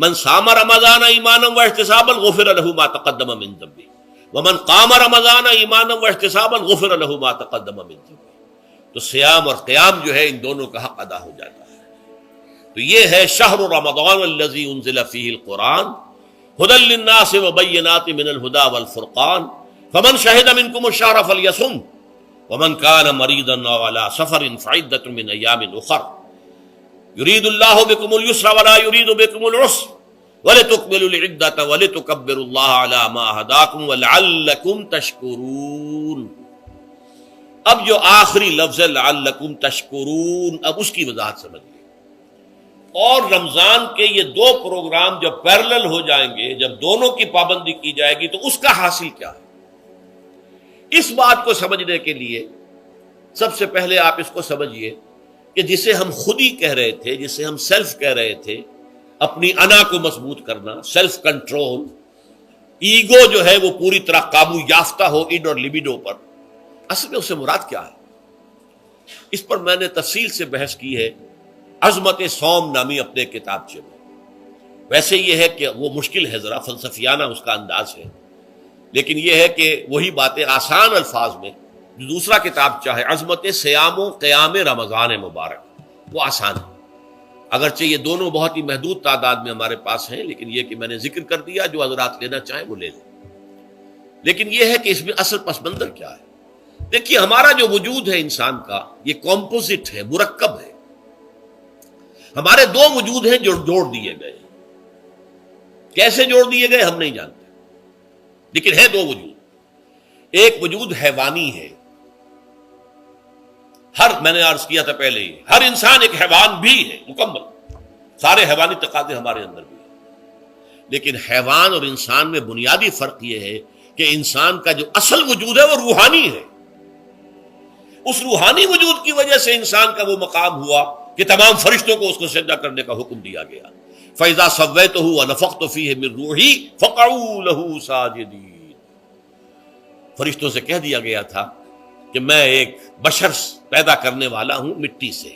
من صام رمضان ایمانا واحتسابا غفر له ما تقدم من ذنبه ومن قام رمضان ایمانا واحتسابا غفر له ما تقدم من ذنبه. تو سیام اور قیام جو ہے ان دونوں کا حق ادا ہو جاتا ہے. تو یہ ہے شہر رمضان الذی انزل فیہ القرآن ھدی للناس وبینات من الھدی والفرقان فمن شہد منکم الشہر فلیصم ومن کان مریضا او علی سفر فعدۃ من ایام اخر یرید اللہ بکم اليسر ولا یرید بکم العسر ولتکملوا العدۃ ولتکبروا اللہ علی ما ھداکم ولعلکم تشکرون. اب جو آخری لفظ ہے لعلکم تشکرون، اب اس کی وضاحت سمجھیے. اور رمضان کے یہ دو پروگرام جب پیرلل ہو جائیں گے، جب دونوں کی پابندی کی جائے گی، تو اس کا حاصل کیا ہے؟ اس بات کو سمجھنے کے لیے سب سے پہلے آپ اس کو سمجھیے کہ جسے ہم خود ہی کہہ رہے تھے، جسے ہم سیلف کہہ رہے تھے، اپنی انا کو مضبوط کرنا، سیلف کنٹرول، ایگو جو ہے وہ پوری طرح قابو یافتہ ہو اڈ اور لیبیڈو پر، اصل میں اسے مراد کیا ہے؟ اس پر میں نے تفصیل سے بحث کی ہے عظمت صوم نامی اپنے کتابچے میں. ویسے یہ ہے کہ وہ مشکل ہے، ذرا فلسفیانہ اس کا انداز ہے، لیکن یہ ہے کہ وہی باتیں آسان الفاظ میں جو دوسرا کتاب چاہے عظمت سیام و قیام رمضان مبارک، وہ آسان ہے. اگرچہ یہ دونوں بہت ہی محدود تعداد میں ہمارے پاس ہیں، لیکن یہ کہ میں نے ذکر کر دیا، جو حضرات لینا چاہیں وہ لے لیں. لیکن یہ ہے کہ اس میں اصل پس منظر کیا ہے. دیکھیے ہمارا جو وجود ہے انسان کا، یہ کمپوزٹ ہے، مرکب ہے. ہمارے دو وجود ہیں جو جوڑ دیے گئے. کیسے جوڑ دیے گئے ہم نہیں جانتے، لیکن ہے دو وجود. ایک وجود حیوانی ہے، میں نے عرض کیا تھا پہلے ہی، ہر انسان ایک حیوان بھی ہے مکمل، سارے حیوانی تقاضے ہمارے اندر بھی ہیں. لیکن حیوان اور انسان میں بنیادی فرق یہ ہے کہ انسان کا جو اصل وجود ہے وہ روحانی ہے. اس روحانی وجود کی وجہ سے انسان کا وہ مقام ہوا کہ تمام فرشتوں کو اس کو سجدہ کرنے کا حکم دیا گیا. فَإِذَا سَوَّيْتُهُ وَنَفَخْتُ فِيهِ مِن رُوحِي فَقَعُوا لَهُ سَاجِدِينَ. فرشتوں سے کہہ دیا گیا تھا کہ میں ایک بشر پیدا کرنے والا ہوں مٹی سے.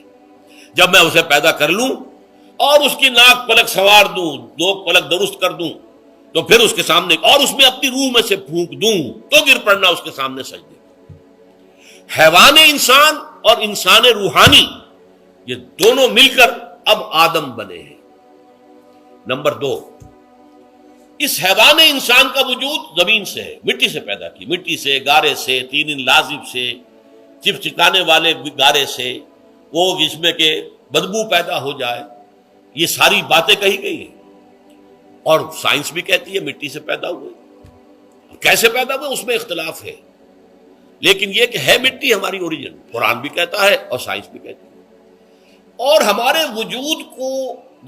جب میں اسے پیدا کر لوں اور اس کی ناک پلک سنوار دوں، دو پلک درست کر دوں، تو پھر اس کے سامنے اور اس میں اپنی روح میں سے پھونک دوں تو گر پڑنا اس کے سامنے سجدے. حیوان انسان اور انسان روحانی یہ دونوں مل کر اب آدم بنے ہیں. نمبر دو، اس حیوان انسان کا وجود زمین سے ہے، مٹی سے پیدا کی، مٹی سے، گارے سے، طین لازب سے، چپچپانے والے گارے سے، وہ جس میں کہ بدبو پیدا ہو جائے، یہ ساری باتیں کہی گئی ہیں. اور سائنس بھی کہتی ہے مٹی سے پیدا ہوئے. کیسے پیدا ہوئے اس میں اختلاف ہے، لیکن یہ کہ ہے مٹی ہماری اوریجن، قرآن بھی کہتا ہے اور سائنس بھی کہتی ہے. اور ہمارے وجود کو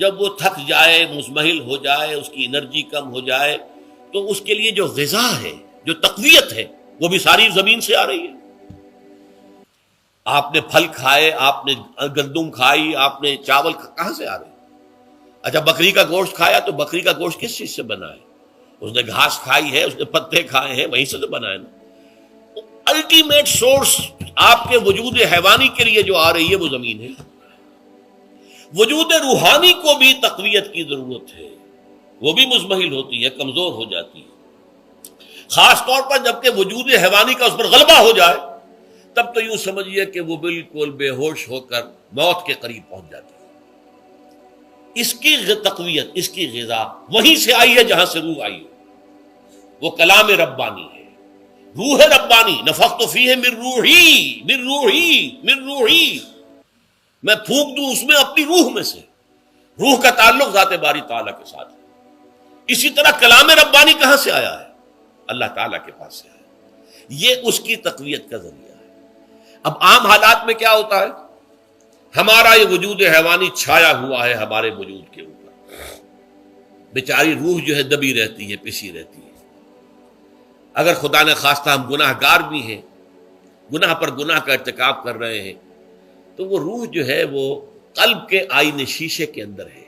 جب وہ تھک جائے، مزمحل ہو جائے، اس کی انرجی کم ہو جائے، تو اس کے لیے جو غذا ہے، جو تقویت ہے، وہ بھی ساری زمین سے آ رہی ہے. آپ نے پھل کھائے، آپ نے گندم کھائی، آپ نے چاول کہاں سے آ رہے؟ اچھا بکری کا گوشت کھایا تو بکری کا گوشت کس چیز سے بنا ہے؟ اس نے گھاس کھائی ہے، اس نے پتے کھائے ہیں، وہیں سے تو بنا ہے نا. الٹیمیٹ سورس آپ کے وجود حیوانی کے لیے جو آ رہی ہے وہ زمین ہے. وجود روحانی کو بھی تقویت کی ضرورت ہے، وہ بھی مزمحل ہوتی ہے، کمزور ہو جاتی ہے. خاص طور پر جبکہ وجود حیوانی کا اس پر غلبہ ہو جائے، تب تو یوں سمجھیے کہ وہ بالکل بے ہوش ہو کر موت کے قریب پہنچ جاتی ہے. اس کی تقویت، اس کی غذا وہیں سے آئی ہے جہاں سے روح آئی ہے. وہ کلام ربانی ہے، روح ربانی. نفخت فیہ من روحی، من روحی، من روحی، میں پھونک دوں اس میں اپنی روح میں سے. روح کا تعلق ذات باری تعالیٰ کے ساتھ ہے. اسی طرح کلام ربانی کہاں سے آیا ہے؟ اللہ تعالیٰ کے پاس سے آیا. یہ اس کی تقویت کا ذریعہ ہے. اب عام حالات میں کیا ہوتا ہے؟ ہمارا یہ وجود حیوانی چھایا ہوا ہے ہمارے وجود کے اوپر، بیچاری روح جو ہے دبی رہتی ہے، پسی رہتی ہے. اگر خدا نے خواستہ ہم گناہ گار بھی ہیں، گناہ پر گناہ کا ارتکاب کر رہے ہیں، تو وہ روح جو ہے وہ قلب کے آئینے شیشے کے اندر ہے.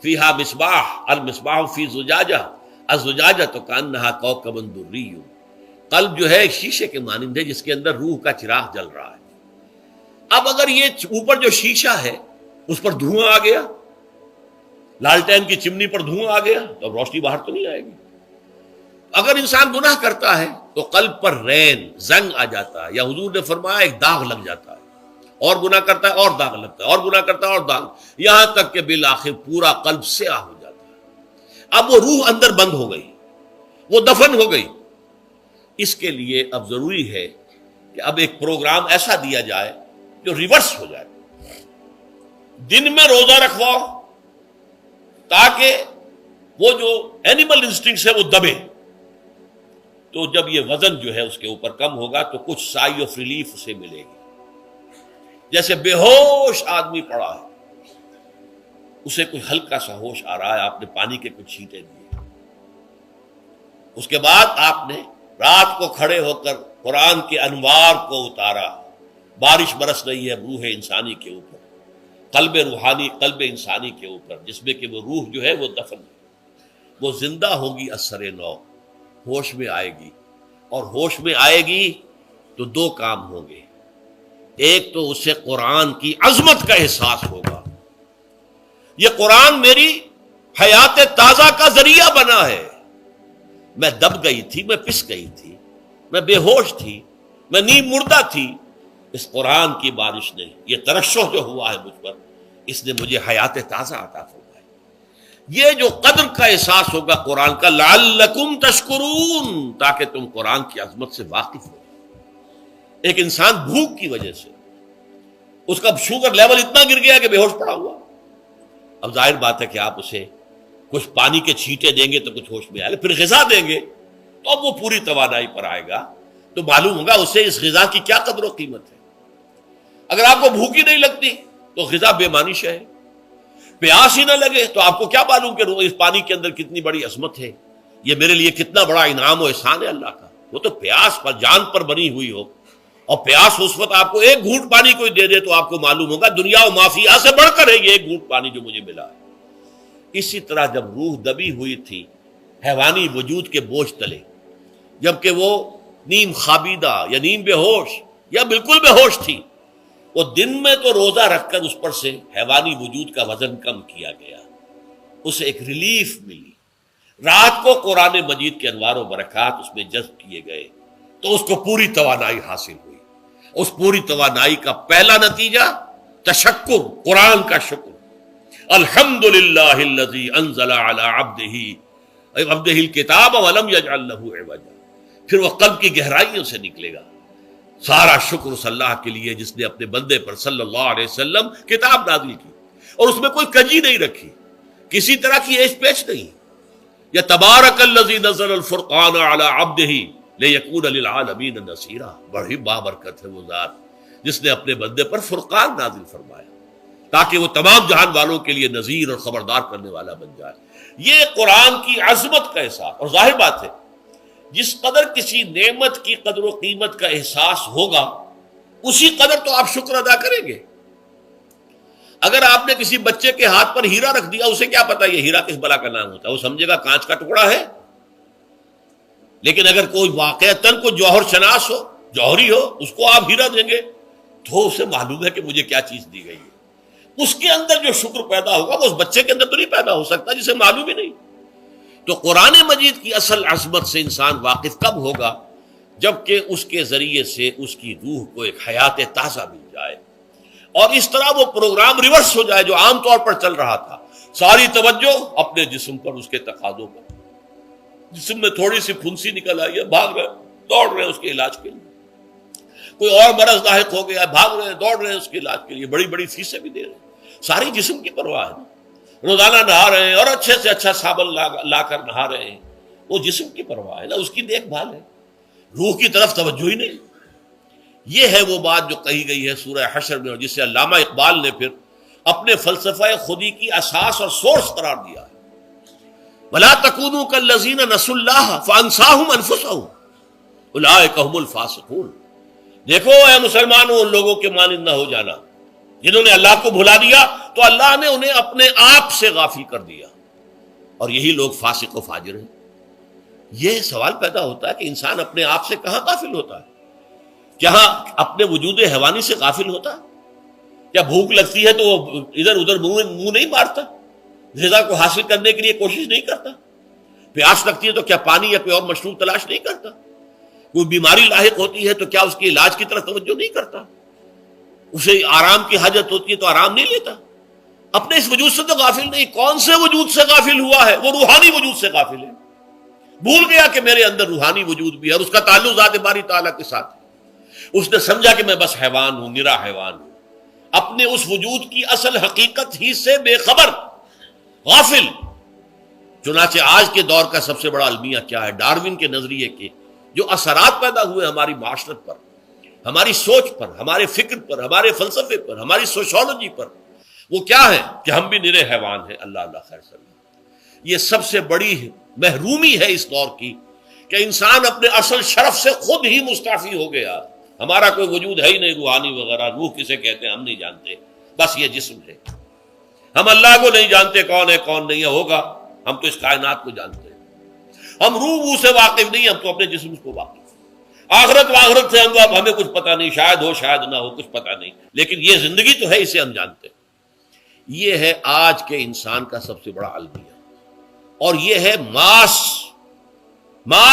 فیہا مصباح، المصباح فی زجاجہ، الزجاجہ تو کانہا کوکب دری. قلب جو ہے ایک شیشے کے مانند ہے جس کے اندر روح کا چراغ جل رہا ہے. اب اگر یہ اوپر جو شیشہ ہے اس پر دھواں آ گیا، لالٹین کی چمنی پر دھواں آ گیا تو اب روشنی باہر تو نہیں آئے گی. اگر انسان گناہ کرتا ہے تو قلب پر رین زنگ آ جاتا ہے، یا حضور نے فرمایا ایک داغ لگ جاتا ہے، اور گناہ کرتا ہے اور داغ لگتا ہے، اور گناہ کرتا ہے اور داغ، یہاں تک کہ بالآخر پورا قلب سیاہ ہو جاتا ہے. اب وہ روح اندر بند ہو گئی، وہ دفن ہو گئی. اس کے لیے اب ضروری ہے کہ اب ایک پروگرام ایسا دیا جائے جو ریورس ہو جائے. دن میں روزہ رکھواؤ تاکہ وہ جو اینیمل انسٹنکٹس ہے وہ دبے. تو جب یہ وزن جو ہے اس کے اوپر کم ہوگا تو کچھ سائی آف ریلیف اسے ملے گی. جیسے بے ہوش آدمی پڑا ہے، اسے کوئی ہلکا سا ہوش آ رہا ہے، آپ نے پانی کے کچھ چھینٹے دیے، اس کے بعد آپ نے رات کو کھڑے ہو کر قرآن کے انوار کو اتارا. بارش برس رہی ہے روح انسانی کے اوپر، قلب روحانی، قلب انسانی کے اوپر، جس میں کہ وہ روح جو ہے وہ دفن ہے، وہ زندہ ہوگی اثر نو، ہوش میں آئے گی. اور ہوش میں آئے گی تو دو کام ہوں گے. ایک تو اسے قرآن کی عظمت کا احساس ہوگا، یہ قرآن میری حیات تازہ کا ذریعہ بنا ہے. میں دب گئی تھی، میں پس گئی تھی، میں بے ہوش تھی، میں نیم مردہ تھی. اس قرآن کی بارش نے، یہ ترشح جو ہوا ہے مجھ پر، اس نے مجھے حیات تازہ عطا فرمائی. یہ جو قدر کا احساس ہوگا قرآن کا، لعلکم تشکرون، تاکہ تم قرآن کی عظمت سے واقف ہو. ایک انسان بھوک کی وجہ سے اس کا شوگر لیول اتنا گر گیا کہ بے ہوش پڑا ہوا. اب ظاہر بات ہے کہ آپ اسے کچھ پانی کے چھینٹے دیں گے تو کچھ ہوش میں آئے گا، پھر غذا دیں گے تو اب وہ پوری توانائی پر آئے گا، تو معلوم ہوگا اسے اس غذا کی کیا قدر و قیمت ہے. اگر آپ کو بھوک ہی نہیں لگتی تو غذا بے معنی شے ہے. پیاس ہی نہ لگے تو آپ کو کیا معلوم کہ اس پانی کے اندر کتنی بڑی عظمت ہے، یہ میرے لیے کتنا بڑا انعام و احسان ہے اللہ کا. وہ تو پیاس پر، جان پر بنی ہوئی ہو، اور پیاس اس وقت آپ کو ایک گھونٹ پانی کوئی دے دے تو آپ کو معلوم ہوگا دنیا و مافیا سے بڑھ کر ہے یہ ایک گھونٹ پانی جو مجھے ملا ہے. اسی طرح جب روح دبی ہوئی تھی حیوانی وجود کے بوجھ تلے، جبکہ وہ نیم خابیدہ یا نیم بے ہوش یا بالکل بے ہوش تھی، وہ دن میں تو روزہ رکھ کر اس پر سے حیوانی وجود کا وزن کم کیا گیا، اسے ایک ریلیف ملی. رات کو قرآن مجید کے انوار و برکات اس میں جذب کیے گئے تو اس کو پوری توانائی حاصل ہوئی. اس پوری توانائی کا پہلا نتیجہ تشکر، قرآن کا شکر. الحمدللہ الذی انزل علی عبدہ الکتاب ولم یجعل لہ عوجا. پھر وہ قلب کی گہرائیوں سے نکلے گا. سارا شکر اس اللہ کے لیے جس نے اپنے بندے پر صلی اللہ علیہ وسلم کتاب نازل کی اور اس میں کوئی کجی نہیں رکھی، کسی طرح کی ایش پیش نہیں. یا تبارک الذی نزل الفرقان علی عبدہ لیکون للعالمین نصیرا. بڑی بابرکت ہے وہ ذات جس نے اپنے بندے پر فرقان نازل فرمایا تاکہ وہ تمام جہان والوں کے لیے نذیر اور خبردار کرنے والا بن جائے. یہ قرآن کی عظمت کا احساس. اور ظاہر بات ہے جس قدر کسی نعمت کی قدر و قیمت کا احساس ہوگا اسی قدر تو آپ شکر ادا کریں گے. اگر آپ نے کسی بچے کے ہاتھ پر ہیرا رکھ دیا، اسے کیا پتا یہ ہیرا کس بلا کا نام ہوتا ہے، وہ سمجھے گا کانچ کا ٹکڑا ہے. لیکن اگر کوئی واقعتاً کو جوہر شناس ہو، جوہری ہو، اس کو آپ ہیرا دیں گے تو اسے معلوم ہے کہ مجھے کیا چیز دی گئی ہے. اس کے اندر جو شکر پیدا ہوگا وہ اس بچے کے اندر تو نہیں پیدا ہو سکتا جسے معلوم ہی نہیں. تو قرآن مجید کی اصل عظمت سے انسان واقف کب ہوگا؟ جبکہ اس کے ذریعے سے اس کی روح کو ایک حیات تازہ مل جائے اور اس طرح وہ پروگرام ریورس ہو جائے جو عام طور پر چل رہا تھا. ساری توجہ اپنے جسم پر، اس کے تقاضوں پر. جسم میں تھوڑی سی پھنسی نکل آئی ہے، بھاگ رہے، دوڑ رہے ہیں اس کے علاج کے لیے. کوئی اور مرض لاحق ہو گیا ہے، بھاگ رہے ہیں، دوڑ رہے ہیں اس کے علاج کے لیے، بڑی بڑی فیسیں بھی دے رہے ہیں. ساری جسم کی پرواہ ہے. روزانہ نہا رہے ہیں اور اچھے سے اچھا صابن لا کر نہا رہے ہیں، وہ جسم کی پرواہ ہے نا، اس کی دیکھ بھال ہے. روح کی طرف توجہ ہی نہیں. یہ ہے وہ بات جو کہی گئی ہے سورہ حشر میں، اور جسے علامہ اقبال نے پھر اپنے فلسفہ خودی کی اساس اور سورس قرار دیا ہے. وَلَا تَكُونُوا كَالَّذِينَ نَسُوا اللَّهَ فَأَنسَاهُمْ أَنفُسَهُمْ أُولَٰئِكَ هُمُ الْفَاسِقُونَ. دیکھو اے مسلمانوں، ان لوگوں کے مانند نہ ہو جانا جنہوں نے اللہ کو بھلا دیا تو اللہ نے انہیں اپنے آپ سے غافل کر دیا، اور یہی لوگ فاسق و فاجر ہیں. یہ سوال پیدا ہوتا ہے کہ انسان اپنے آپ سے کہاں غافل ہوتا ہے؟ کیا اپنے وجود حیوانی سے غافل ہوتا ہے؟ کیا بھوک لگتی ہے تو وہ ادھر ادھر منہ نہیں مارتا؟ غذا کو حاصل کرنے کے لیے کوشش نہیں کرتا؟ پیاس لگتی ہے تو کیا پانی یا کوئی اور مشروب تلاش نہیں کرتا؟ کوئی بیماری لاحق ہوتی ہے تو کیا اس کے علاج کی طرف توجہ نہیں کرتا؟ اسے آرام کی حاجت ہوتی ہے تو آرام نہیں لیتا؟ اپنے اس وجود سے تو غافل نہیں. کون سے وجود سے غافل ہوا ہے؟ وہ روحانی وجود سے غافل ہے. بھول گیا کہ میرے اندر روحانی وجود بھی ہے اور اس کا تعلق ذات باری تعالیٰ کے ساتھ ہے. اس نے سمجھا کہ میں بس حیوان ہوں، نرا حیوان ہوں، اپنے اس وجود کی اصل حقیقت ہی سے بے خبر، غافل. چنانچہ آج کے دور کا سب سے بڑا المیہ کیا ہے؟ ڈارون کے نظریے کے جو اثرات پیدا ہوئے ہماری معاشرت پر، ہماری سوچ پر، ہمارے فکر پر، ہمارے فلسفے پر، ہماری سوشولوجی پر، وہ کیا ہے کہ ہم بھی نرے حیوان ہیں. اللہ اللہ خیر سلام. یہ سب سے بڑی محرومی ہے اس دور کی کہ انسان اپنے اصل شرف سے خود ہی مستعفی ہو گیا. ہمارا کوئی وجود ہے ہی نہیں، روحانی وغیرہ. روح کسے کہتے ہیں ہم نہیں جانتے، بس یہ جسم ہے. ہم اللہ کو نہیں جانتے کون ہے کون نہیں ہے. ہوگا ہم تو اس کائنات کو جانتے ہیں. ہم روح سے واقف نہیں، ہم تو اپنے جسم کو واقف. آخرت سے ہمیں کچھ پتہ نہیں، شاید ہو شاید نہ ہو، کچھ پتہ نہیں. لیکن یہ زندگی تو ہے، اسے ہم جانتے ہیں. یہ ہے آج کے انسان کا سب سے بڑا المیہ. اور یہ ہے ماس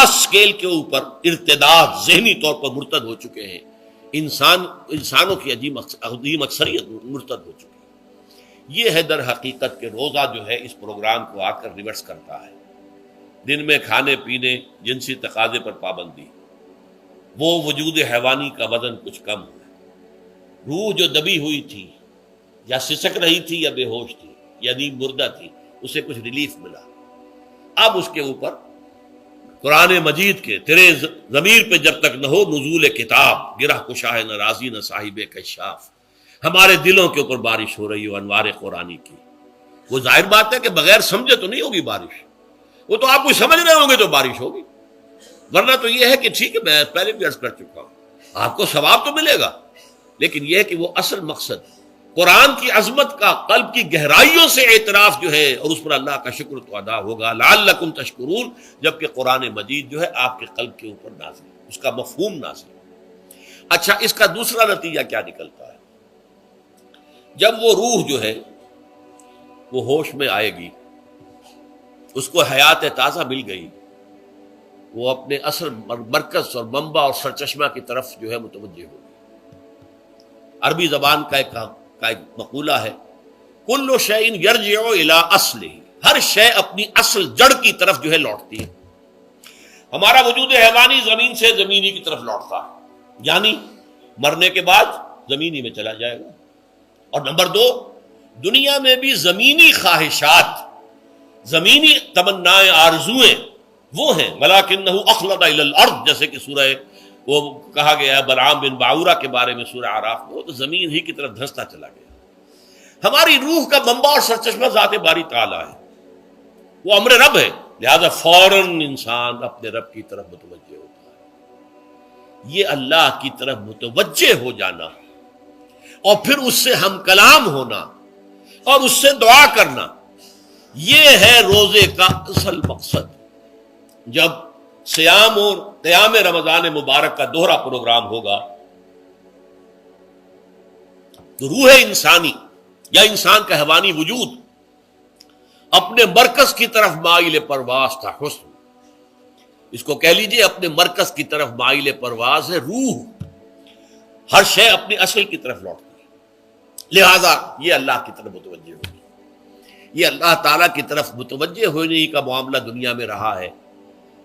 اسکیل کے اوپر ارتداد، ذہنی طور پر مرتد ہو چکے ہیں. انسانوں کی عظیم اکثریت مرتد ہو چکی ہے. یہ ہے در حقیقت کہ روزہ جو ہے اس پروگرام کو آ کر ریورس کرتا ہے. دن میں کھانے پینے، جنسی تقاضے پر پابندی، وہ وجود حیوانی کا وزن کچھ کم ہے. روح جو دبی ہوئی تھی، یا سسک رہی تھی، یا بے ہوش تھی، یا نیند مردہ تھی، اسے کچھ ریلیف ملا. اب اس کے اوپر قرآن مجید کے تیرے ضمیر پہ جب تک نہ ہو نزول کتاب، گرہ کشاہ نہ رازی نہ صاحب کشاف، ہمارے دلوں کے اوپر بارش ہو رہی ہو انوار قرآنی کی. وہ ظاہر بات ہے کہ بغیر سمجھے تو نہیں ہوگی بارش. وہ تو آپ کو سمجھ رہے ہوں گے تو بارش ہوگی، ورنہ تو یہ ہے کہ ٹھیک ہے، میں پہلے بھی عرض کر چکا ہوں، آپ کو ثواب تو ملے گا، لیکن یہ ہے کہ وہ اصل مقصد قرآن کی عظمت کا قلب کی گہرائیوں سے اعتراف جو ہے، اور اس پر اللہ کا شکر تو ادا ہوگا. لعلکم تشکرون، جبکہ قرآن مجید جو ہے آپ کے قلب کے اوپر نازل ہے، اس کا مفہوم نازل ہے. اچھا، اس کا دوسرا نتیجہ کیا نکلتا ہے؟ جب وہ روح جو ہے وہ ہوش میں آئے گی، اس کو حیات تازہ مل گئی، وہ اپنے اصل مرکز اور منبع اور سرچشمہ کی طرف جو ہے متوجہ ہوگی. عربی زبان کا ایک مقولہ ہے، کل شیء یرجع الی اصلہ، ہر شے اپنی اصل جڑ کی طرف جو ہے لوٹتی ہے. ہمارا وجود حیوانی زمین سے زمینی کی طرف لوٹتا ہے، یعنی مرنے کے بعد زمینی میں چلا جائے گا. اور نمبر 2، دنیا میں بھی زمینی خواہشات، زمینی تمنائیں، آرزویں وہ ہیں. ولکنہ اخلد الی الارض، جیسے کہ سورہ وہ کہا گیا ہے بلعام بن باعورہ کے بارے میں سورہ اعراف میں، وہ تو زمین ہی کی طرف دھنستا چلا گیا. ہماری روح کا منبع اور سرچشمہ ذات باری تعالیٰ ہے، وہ امر رب ہے، لہذا فوراً انسان اپنے رب کی طرف متوجہ ہوتا ہے. یہ اللہ کی طرف متوجہ ہو جانا اور پھر اس سے ہم کلام ہونا اور اس سے دعا کرنا، یہ ہے روزے کا اصل مقصد. جب سیام اور قیام رمضان مبارک کا دوہرا پروگرام ہوگا تو روح انسانی یا انسان کا حیوانی وجود اپنے مرکز کی طرف مائل پرواز تھا. حسن، اس کو کہہ لیجئے اپنے مرکز کی طرف مائل پرواز ہے. روح ہر شے اپنی اصل کی طرف لوٹتی ہے، لہذا یہ اللہ کی طرف متوجہ ہوگی. یہ اللہ تعالیٰ کی طرف متوجہ ہونے کا معاملہ دنیا میں رہا ہے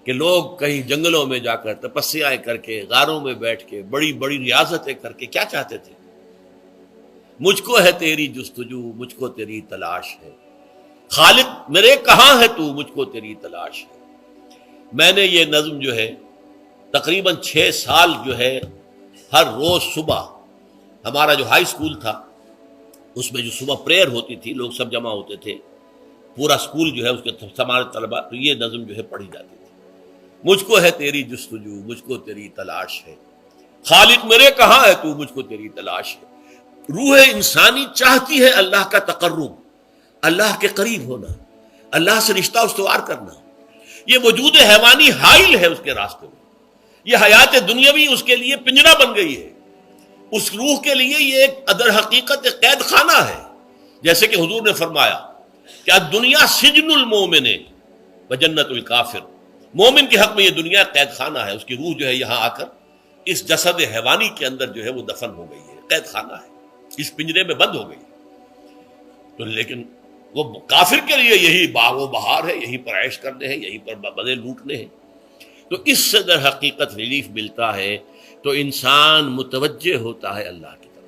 کہ لوگ کہیں جنگلوں میں جا کر تپسیائیں کر کے، غاروں میں بیٹھ کے، بڑی بڑی ریاضتیں کر کے کیا چاہتے تھے؟ مجھ کو ہے تیری جستجو، مجھ کو تیری تلاش ہے. خالق میرے کہاں ہے تو، مجھ کو تیری تلاش ہے. میں نے یہ نظم جو ہے تقریباً 6 سال جو ہے ہر روز صبح، ہمارا جو ہائی اسکول تھا اس میں جو صبح پریئر ہوتی تھی، لوگ سب جمع ہوتے تھے، پورا اسکول جو ہے اس کے ہمارے طلبا، تو یہ نظم جو ہے پڑھی جاتی تھی. مجھ کو ہے تیری جستجو، مجھ کو تیری تلاش ہے. خالق میرے کہاں ہے تو، مجھ کو تیری تلاش ہے. روح انسانی چاہتی ہے اللہ کا تقرب، اللہ کے قریب ہونا، اللہ سے رشتہ استوار کرنا. یہ وجود حیوانی حائل ہے اس کے راستے میں. یہ حیات دنیاوی اس کے لیے پنجرا بن گئی ہے. اس روح کے لیے یہ ایک در حقیقت ایک قید خانہ ہے. جیسے کہ حضور نے فرمایا کہ دنیا سجن المومن و جنت الکافر، مومن کے حق میں یہ دنیا قید خانہ ہے، اس کی روح جو ہے یہاں آ کر اس جسد حیوانی کے اندر جو ہے وہ دفن ہو گئی ہے، قید خانہ ہے، اس پنجرے میں بند ہو گئی ہے۔ تو لیکن وہ کافر کے لیے یہی باغ و بہار ہے، یہیں پر عیش کرنے ہیں، یہیں پر مزے لوٹنے ہیں۔ تو اس سے در حقیقت ریلیف ملتا ہے، تو انسان متوجہ ہوتا ہے اللہ کی طرف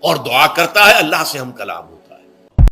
اور دعا کرتا ہے اللہ سے ہم کلام ہو۔